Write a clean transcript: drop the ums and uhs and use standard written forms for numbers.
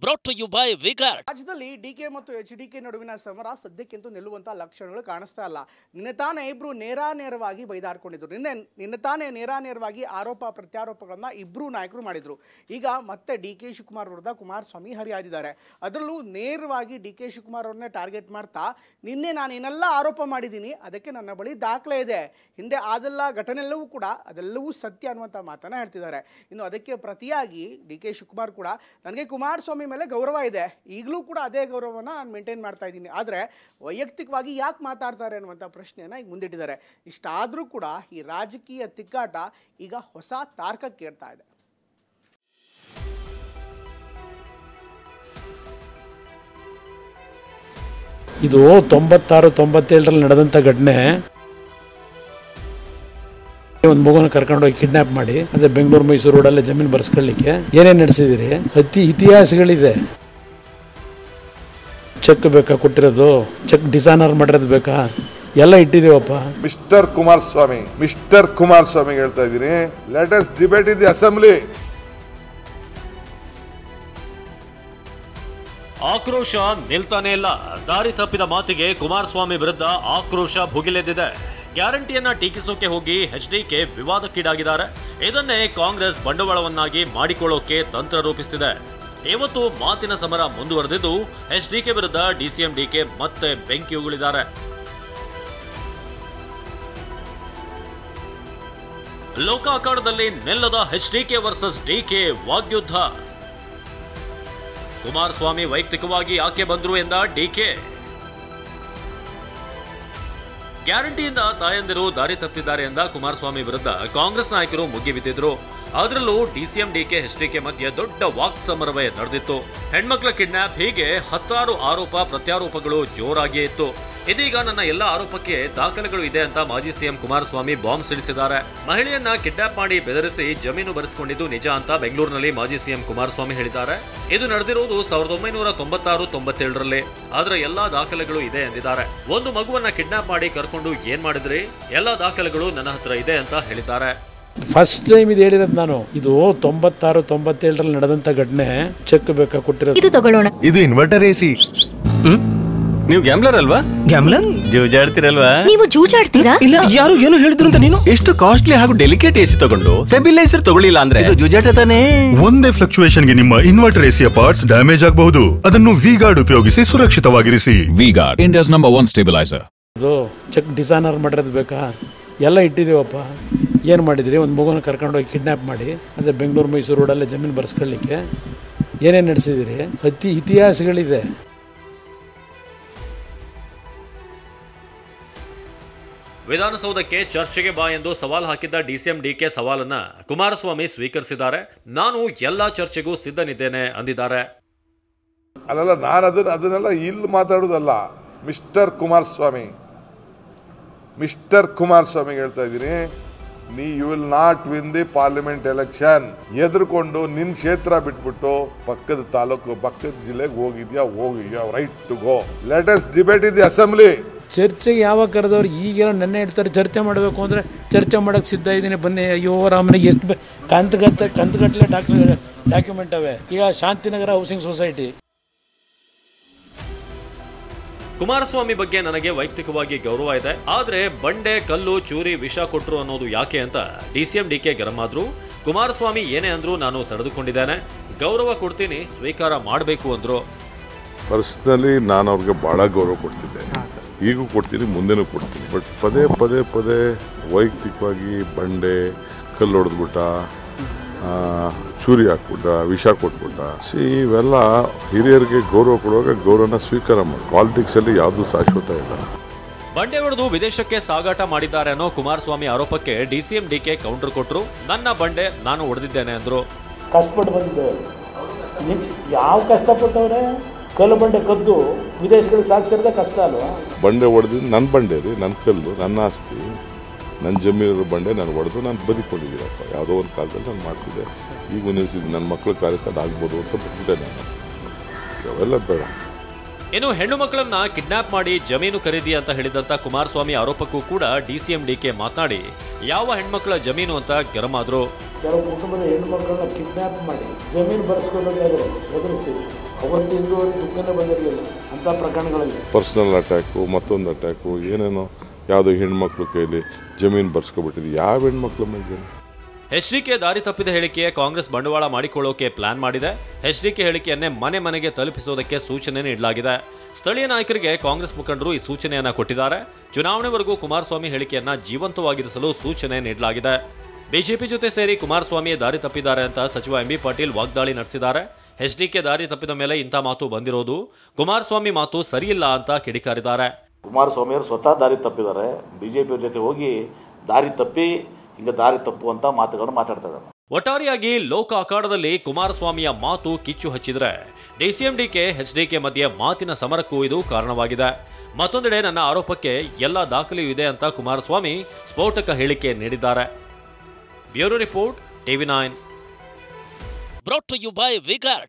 brought to you by Vigard. ರಾಜ್ಯದಲ್ಲಿ DK ಮತ್ತು HDK ನಡುವಿನ ಸಮರ ಸದ್ಯಕ್ಕಿಂತೂ ನಿಲ್ಲುವಂತ ಲಕ್ಷಣಗಳು ಕಾಣಿಸ್ತಾ ಇಲ್ಲ. ನಿನ್ನೆ ತಾನೇ ಇಬ್ರು ನೇರಾನೇರವಾಗಿ ಬೈದಾಡ್ಕೊಂಡಿದ್ರು. ನಿನ್ನೆ ತಾನೇ ನೇರಾನೇರವಾಗಿ ಆರೋಪ ಪ್ರತ್ಯಾರೋಪಗಳನ್ನ ಇಬ್ರು ನಾಯಕರು ಮಾಡಿದ್ರು. ಈಗ ಮತ್ತೆ DK ಶಿವಕುಮಾರ್ ವಿರುದ್ಧ ಕುಮಾರಸ್ವಾಮಿ ಹರಿಹಾಯ್ದಿದ್ದಾರೆ. ಅದರಲ್ಲೂ ನೇರವಾಗಿ DK ಶಿವಕುಮಾರ್ ಅವ್ರನ್ನೇ ಟಾರ್ಗೆಟ್ ಮಾಡ್ತಾ ನಿನ್ನೆ ನಾನೇನೆಲ್ಲ ಆರೋಪ ಮಾಡಿದ್ದೀನಿ ಅದಕ್ಕೆ ನನ್ನ ಬಳಿ ದಾಖಲೆ ಇದೆ, ಹಿಂದೆ ಆದೆಲ್ಲ ಘಟನೆಲ್ಲವೂ ಕೂಡ ಅದೆಲ್ಲವೂ ಸತ್ಯ ಅನ್ನುವಂಥ ಮಾತನ್ನ ಹೇಳ್ತಿದ್ದಾರೆ. ಇನ್ನು ಅದಕ್ಕೆ ಪ್ರತಿಯಾಗಿ DK ಶಿವಕುಮಾರ್ ಕೂಡ ನನಗೆ ಕುಮಾರಸ್ವಾಮಿ ಮೇಲೆ ಗೌರವ ಇದೆ, ಈಗಲೂ ಕೂಡ ಅದೇ ಗೌರವನ ನಾನು ಮೇಂಟೈನ್ ಮಾಡ್ತಾ ಇದ್ದೀನಿ, ಆದರೆ ವೈಯಕ್ತಿಕವಾಗಿ ಯಾಕೆ ಮಾತಾಡ್ತಾರೆ ಅನ್ನುವಂಥ ಪ್ರಶ್ನೆಯನ್ನು ಈಗ ಮುಂದಿಟ್ಟಿದ್ದಾರೆ. ಇಷ್ಟಾದರೂ ಕೂಡ ಈ ರಾಜಕೀಯ ತಿಕ್ಕಾಟ ಈಗ ಹೊಸ ತಾರ್ಕಕ್ಕೇರ್ತಾ ಇದೆ. ಇದು 96-97ರಲ್ಲಿ ನಡೆದಂಥ ಘಟನೆ. ಒಂದು ಮಗುನ ಕರ್ಕೊಂಡೋಗಿ ಕಿಡ್ನಾಪ್ ಮಾಡಿ ಅದೇ ಬೆಂಗಳೂರು ಮೈಸೂರು ರೋಡಲ್ಲೇ ಜಮೀನು ಬರ್ಸ್ಕೊಳ್ಳಿಕ್ಕೆ ಏನೇನು ನಡೆಸಿದಿರಿ? ಇತಿಹಾಸಗಳಿದೆ. ಚೆಕ್ ಬೇಕಾ ಕೊಟ್ಟಿರೋದು? ಚೆಕ್ ಡಿಸಾನರ್ ಮಾಡಿರೋದು ಬೇಕಾ? ಎಲ್ಲ ಇಟ್ಟಿದ್ದೀವಪ್ಪ. ಮಿಸ್ಟರ್ ಕುಮಾರಸ್ವಾಮಿ ಹೇಳ್ತಾ ಇದ್ದೀನಿ, let us debate in the assembly. ಆಕ್ರೋಶ ನಿಲ್ತಾನೆ ಇಲ್ಲ. ದಾರಿ ತಪ್ಪಿದ ಮಾತಿಗೆ ಕುಮಾರಸ್ವಾಮಿ ವಿರುದ್ಧ ಆಕ್ರೋಶ ಭುಗಿಲೆದ್ದಿದೆ. ಗ್ಯಾರಂಟಿಯನ್ನ ಟೀಕಿಸೋಕೆ ಹೋಗಿ HDK ವಿವಾದಕ್ಕೀಡಾಗಿದ್ದಾರೆ. ಇದನ್ನೇ ಕಾಂಗ್ರೆಸ್ ಬಂಡವಾಳವನ್ನಾಗಿ ಮಾಡಿಕೊಳ್ಳೋಕೆ ತಂತ್ರ ರೂಪಿಸುತ್ತಿದೆ. ಇವತ್ತು ಮಾತಿನ ಸಮರ ಮುಂದುವರೆದಿದ್ದು HDK ವಿರುದ್ಧ DCM DK ಮತ್ತೆ ಬೆಂಕಿ ಉಗುಳಿದ್ದಾರೆ. ಲೋಕ ಅಖಾಡದಲ್ಲಿ ನಿಲ್ಲದ HDK ವರ್ಸಸ್ DK ವಾಗ್ಯುದ್ಧ. ಕುಮಾರಸ್ವಾಮಿ ವೈಯಕ್ತಿಕವಾಗಿ ಯಾಕೆ ಬಂದ್ರು ಎಂದ DK. ಗ್ಯಾರಂಟಿಯಿಂದ ತಾಯಂದಿರು ದಾರಿ ತಪ್ಪಿದ್ದಾರೆ ಎಂದ ಕುಮಾರಸ್ವಾಮಿ ವಿರುದ್ಧ ಕಾಂಗ್ರೆಸ್ ನಾಯಕರು ಮುಗಿಬಿದ್ದಿದ್ರು. ಅದರಲ್ಲೂ DCM DK HDK ಮಧ್ಯೆ ದೊಡ್ಡ ವಾಕ್ ಸಮರವೇ ನಡೆದಿತ್ತು. ಹೆಣ್ಮಕ್ಳ ಕಿಡ್ನಾಪ್, ಹೀಗೆ 10 ಆರೋಪ ಪ್ರತ್ಯಾರೋಪಗಳು ಜೋರಾಗಿಯೇ ಇತ್ತು. ಇದೀಗ ನನ್ನ ಎಲ್ಲ ಆರೋಪಕ್ಕೆ ದಾಖಲೆಗಳು ಇದೆ ಅಂತ ಮಾಜಿ CM ಕುಮಾರಸ್ವಾಮಿ ಬಾಂಬ್ ಸಿಡಿಸಿದ್ದಾರೆ. ಮಹಿಳೆಯನ್ನ ಕಿಡ್ನಾಪ್ ಮಾಡಿ ಬೆದರಿಸಿ ಜಮೀನು ಬರೆಸಿಕೊಂಡಿದ್ದು ನಿಜ ಅಂತ ಬೆಂಗಳೂರಿನಲ್ಲಿ ಮಾಜಿ CM ಕುಮಾರಸ್ವಾಮಿ ಹೇಳಿದ್ದಾರೆ. ಇದು ನಡೆದಿರುವುದು 1996-97ರಲ್ಲಿ. ಆದ್ರೆ ಎಲ್ಲಾ ದಾಖಲೆಗಳು ಇದೆ ಎಂದಿದ್ದಾರೆ. ಒಂದು ಮಗುವನ್ನ ಕಿಡ್ನಾಪ್ ಮಾಡಿ ಕರ್ಕೊಂಡು ಏನ್ ಮಾಡಿದ್ರಿ? ಎಲ್ಲಾ ದಾಖಲೆಗಳು ನನ್ನ ಹತ್ರ ಇದೆ ಅಂತ ಹೇಳಿದ್ದಾರೆ. ಫಸ್ಟ್ ಟೈಮ್ ಇದು ಹೇಳಿರೋದು ನಾನು. ಇದು 96-97ರಲ್ಲಿ ನಡೆದಂತ ಘಟನೆ. ಚೆಕ್ ಬೇಕಾ ಕೊಟ್ಟಿರೋದು? ಇದು ತಗೊಳ್ಳೋಣ. ಇದು ಇನ್ವರ್ಟರ್ AC. ನೀವು ಗ್ಯಾಮ್ಲರ್ ಅಲ್ವಾ? ಗ್ಯಾಮ್ಲರ್ ಜೂಜಾಡ್ತಿರಲ್ವಾ? ನೀವು ಜೂಜಾಡ್ತೀರಾ? ಇಲ್ಲ, ಯಾರು ಏನು ಹೇಳಿದ್ರು ಅಂತ ನೀನು ಎಷ್ಟು ಕಾಸ್ಟ್ಲಿ ಹಾಗೂ ಡೆಲಿಕೇಟ್ AC ತಗೊಂಡು ಸ್ಟೆಬಿಲೈಸರ್ ತಗೊಳ್ಳಿಲ್ಲ ಅಂದ್ರೆ ಇದು ಜೂಜಾಟ ತಾನೇ. ಒಂದೇ ಫ್ಲಕ್ಚುಯೇಷನ್ ಗೆ ನಿಮ್ಮ ಇನ್ವರ್ಟರ್ AC ಪಾರ್ಟ್ಸ್ ಡ್ಯಾಮೇಜ್ ಆಗಬಹುದು. ಅದನ್ನು ವಿಗಾರ್ಡ್ ಉಪಯೋಗಿಸಿ ಸುರಕ್ಷಿತವಾಗಿರಿಸಿ. V-Guard, India's number 1 stabiliser. ಅದು ಚೆಕ್ ಡಿಸಾನರ್ ಮಾಡಿರೋದು ಬೇಕಾ? ಎಲ್ಲ ಇಟ್ಟಿದ್ದೀವಪ್ಪ. ಏನು ಮಾಡಿದಿರಿ? ಒಂದು ಮಗುನ ಕರ್ಕೊಂಡೋಗಿ ಕಿಡ್ನಾಪ್ ಮಾಡಿ ಅದೇ ಬೆಂಗಳೂರು ಮೈಸೂರು ರೋಡಲ್ಲೇ ಜಮೀನು ಬರ್ಸ್ಕೊಳ್ಳಿಕ್ಕೆ ಏನೇನು ನಡೆಸಿದಿರಿ? ಇತಿಹಾಸಗಳಿದೆ. ವಿಧಾನಸೌಧಕ್ಕೆ ಚರ್ಚೆಗೆ ಬಾ ಎಂದು ಸವಾಲ್ ಹಾಕಿದ್ದ DCM DK ಸವಾಲನ್ನ ಕುಮಾರಸ್ವಾಮಿ ಸ್ವೀಕರಿಸಿದ್ದಾರೆ. ನಾನು ಎಲ್ಲಾ ಚರ್ಚೆಗೂ ಸಿದ್ಧನಿದ್ದೇನೆ ಅಂದಿದ್ದಾರೆ. ಅಲ್ಲಲ್ಲ, ನಾನು ಅದನ್ನೆಲ್ಲ ಇಲ್ಲಿ ಮಾತಾಡೋದಲ್ಲ. ಮಿಸ್ಟರ್ ಕುಮಾರಸ್ವಾಮಿ ಹೇಳ್ತಾ ಇದ್ದೀನಿ, you will not win the parliament election. ಎದುರ್ಕೊಂಡು ನಿನ್ನ ಕ್ಷೇತ್ರ ಬಿಟ್ಬಿಟ್ಟು ಪಕ್ಕದ ತಾಲೂಕು ಪಕ್ಕದ ಜಿಲ್ಲೆಗೆ ಹೋಗಿದ್ಯಾ? ಹೋಗಿ, you have right to go. Let us debate in the assembly. ಚರ್ಚೆಗೆ ಯಾವಾಗ ಕರೆದವ್ರು? ಈಗೇನೋ ನೆನ್ನೆ ಹೇಳ್ತಾರೆ ಚರ್ಚೆ ಮಾಡಬೇಕು ಅಂದರೆ ಚರ್ಚೆ ಮಾಡೋಕ್ಕೆ ಸಿದ್ಧ ಇದ್ದೀನಿ ಬನ್ನಿ. ಅಯ್ಯೋ ರಾಮನಿಗೆ ಎಷ್ಟು ಕಂತುಗಟ್ಟಲೆ ಡಾಕ್ಯುಮೆಂಟ್ ಅವೆ. ಈಗ ಶಾಂತಿನಗರ ಹೌಸಿಂಗ್ ಸೊಸೈಟಿ. ಕುಮಾರಸ್ವಾಮಿ ಬಗ್ಗೆ ನನಗೆ ವೈಯಕ್ತಿಕವಾಗಿ ಗೌರವ ಇದೆ, ಆದ್ರೆ ಬಂಡೆ ಕಲ್ಲು ಚೂರಿ ವಿಷ ಕೊಟ್ರು ಅನ್ನೋದು ಯಾಕೆ ಅಂತ DCM DK ಗರಂ ಆದ್ರು. ಕುಮಾರಸ್ವಾಮಿ ಏನೇ ಅಂದ್ರು ನಾನು ತಡೆದುಕೊಂಡಿದ್ದೇನೆ, ಗೌರವ ಕೊಡ್ತೀನಿ, ಸ್ವೀಕಾರ ಮಾಡಬೇಕು ಅಂದ್ರು. ಪರ್ಸನಲಿ ನಾನು ಅವ್ರಿಗೆ ಬಹಳ ಗೌರವ ಕೊಡ್ತಿದ್ದೆ, ಈಗೂ ಕೊಡ್ತೀನಿ, ಮುಂದೆನೂ ಕೊಡ್ತೀನಿ. ಬಟ್ ಪದೇ ವೈಯಕ್ತಿಕವಾಗಿ ಬಂಡೆ ಕಲ್ಲು ಹೊಡೆದ್ಬಿಟ್ಟ, ಚೂರಿ ಹಾಕ್ಬಿಟ್ಟ, ವಿಷ ಕೊಟ್ಬಿಟ್ಟ. ಇವೆಲ್ಲ ಹಿರಿಯರಿಗೆ ಗೌರವ ಕೊಡುವಾಗ ಗೌರವನ ಸ್ವೀಕಾರ ಮಾಡಿ. ಪಾಲಿಟಿಕ್ಸ್ ಅಲ್ಲಿ ಯಾವುದು ಶಾಶ್ವತ ಇಲ್ಲ. ಬಂಡೆ ಹೊಡೆದು ವಿದೇಶಕ್ಕೆ ಸಾಗಾಟ ಮಾಡಿದ್ದಾರೆ ಅನ್ನೋ ಕುಮಾರಸ್ವಾಮಿ ಆರೋಪಕ್ಕೆ DCM DK ಕೌಂಟರ್ ಕೊಟ್ಟರು. ನನ್ನ ಬಂಡೆ ನಾನು ಹೊಡೆದಿದ್ದೇನೆ ಅಂದ್ರು. ಕಷ್ಟಪಟ್ಟು ಬಂದಿದ್ದೇವೆ. ಯಾವ ಕಷ್ಟಪಟ್ಟವ್ರೆ? ಕಲ್ಲು ಬಂಡೆ ಕದ್ದು ವಿದೇಶಗಳಿಗೆ ಸಾಗಿಸಿರೋದೇ ಕಷ್ಟ ಅಲ್ವಾ? ಬಂಡೆ ಹೊಡೆದಿದ್ದು ನನ್ನ ಬಂಡೆ ರೀ, ನನ್ನ ಕಲ್ಲು, ನನ್ನ ಆಸ್ತಿ, ನನ್ನ ಜಮೀನಿರೋ ಬಂಡೆ ನಾನು ಹೊಡೆದು ನಾನು ಬದುಕೊಂಡಿದ್ದೀರಪ್ಪ. ಯಾವುದೋ ಒಂದು ಕಾಲದಲ್ಲಿ ನಾನು ಮಾಡ್ತಿದ್ದೆ. ಈಗ ನಿಲ್ಲಿಸಿದ್ದು ನನ್ನ ಮಕ್ಕಳ ಕಾರ್ಯಕ್ರಮ ಆಗ್ಬೋದು ಅಂತ ಬಿಟ್ಟಿದ್ದೆ ನಾನು. ಅವೆಲ್ಲ ಬೇಡ. ಇನ್ನು ಹೆಣ್ಣು ಮಕ್ಕಳನ್ನ ಕಿಡ್ನಾಪ್ ಮಾಡಿ ಜಮೀನು ಖರೀದಿ ಅಂತ ಹೇಳಿದಂತ ಕುಮಾರಸ್ವಾಮಿ ಆರೋಪಕ್ಕೂ ಕೂಡ ಡಿಸಿಎಂ ಡಿಕೆ ಮಾತನಾಡಿ ಯಾವ ಹೆಣ್ಮಕ್ಳ ಜಮೀನು ಅಂತ ಗರಂ ಆದ್ರು. ಕೆಲವು ಕುಟುಂಬದ ಹೆಣ್ಮಕ್ಳನ್ನ ಕಿಡ್ನಾಪ್ ಮಾಡಿ ಜಮೀನು ಬರೆಸ್ಕೋಬೇಕಾದ್ರೆ ಎದುರಿಸಿ ಅವತ್ತು ಇದುವರೆಗೆ ದುಃಖನೇ ಬಂದಿರಲಿಲ್ಲ ಅಂತ ಪ್ರಕರಣಗಳಲ್ಲಿ. ಪರ್ಸನಲ್ ಅಟ್ಯಾಕು, ಮತ್ತೊಂದು ಅಟ್ಯಾಕು, ಏನೇನೋ ಯಾವುದೋ ಹೆಣ್ಮಕ್ಳು ಕೈಲಿ ಜಮೀನು ಬರ್ಸ್ಕೊಬಿಟ್ಟಿದೆ. ಯಾವ ಹೆಣ್ಮಕ್ಳ ಮೇಲೆ? ಎಚ್ಡಿಕೆ ದಾರಿ ತಪ್ಪಿದ ಹೇಳಿಕೆ ಕಾಂಗ್ರೆಸ್ ಬಂಡವಾಳ ಮಾಡಿಕೊಳ್ಳೋಕೆ ಪ್ಲಾನ್ ಮಾಡಿದೆ. ಎಚ್ಡಿಕೆ ಹೇಳಿಕೆಯನ್ನೇ ಮನೆ ಮನೆಗೆ ತಲುಪಿಸೋದಕ್ಕೆ ಸೂಚನೆ ನೀಡಲಾಗಿದೆ. ಸ್ಥಳೀಯ ನಾಯಕರಿಗೆ ಕಾಂಗ್ರೆಸ್ ಮುಖಂಡರು ಈ ಸೂಚನೆಯನ್ನ ಕೊಟ್ಟಿದ್ದಾರೆ. ಚುನಾವಣೆವರೆಗೂ ಕುಮಾರಸ್ವಾಮಿ ಹೇಳಿಕೆಯನ್ನ ಜೀವಂತವಾಗಿರಿಸಲು ಸೂಚನೆ ನೀಡಲಾಗಿದೆ. ಬಿಜೆಪಿ ಜೊತೆ ಸೇರಿ ಕುಮಾರಸ್ವಾಮಿ ದಾರಿ ತಪ್ಪಿದ್ದಾರೆ ಅಂತ ಸಚಿವ ಎಂಬಿ ಪಾಟೀಲ್ ವಾಗ್ದಾಳಿ ನಡೆಸಿದ್ದಾರೆ. ಎಚ್ಡಿಕೆ ದಾರಿ ತಪ್ಪಿದ ಮೇಲೆ ಇಂಥ ಮಾತು ಬಂದಿರೋದು, ಕುಮಾರಸ್ವಾಮಿ ಮಾತು ಸರಿಯಿಲ್ಲ ಅಂತ ಕಿಡಿಕಾರಿದ್ದಾರೆ. ಕುಮಾರಸ್ವಾಮಿ ಅವರು ಸ್ವತಃ ದಾರಿ ತಪ್ಪಿದ್ದಾರೆ. ಬಿಜೆಪಿ ಜೊತೆ ಹೋಗಿ ದಾರಿ ತಪ್ಪಿ ಹಿಂಗೆ ದಾರಿ ತಪ್ಪುವಂತ ಮಾತುಗಳನ್ನು ಮಾತಾಡ್ತಾ ಇದ್ದಾರೆ. ಒಟ್ಟಾರೆಯಾಗಿ ಲೋಕ ಅಖಾಡದಲ್ಲಿ ಕುಮಾರಸ್ವಾಮಿಯ ಮಾತು ಕಿಚ್ಚು ಹಚ್ಚಿದ್ರೆ ಡಿಸಿಎಂ ಡಿಕೆ ಎಚ್ಡಿಕೆ ಮಧ್ಯೆ ಮಾತಿನ ಸಮರಕ್ಕೂ ಇದು ಕಾರಣವಾಗಿದೆ. ಮತ್ತೊಂದೆಡೆ ನನ್ನ ಆರೋಪಕ್ಕೆ ಎಲ್ಲ ದಾಖಲೆಯೂ ಇದೆ ಅಂತ ಕುಮಾರಸ್ವಾಮಿ ಸ್ಫೋಟಕ ಹೇಳಿಕೆ ನೀಡಿದ್ದಾರೆ. Bureau report, TV9. Brought to you by Vigart.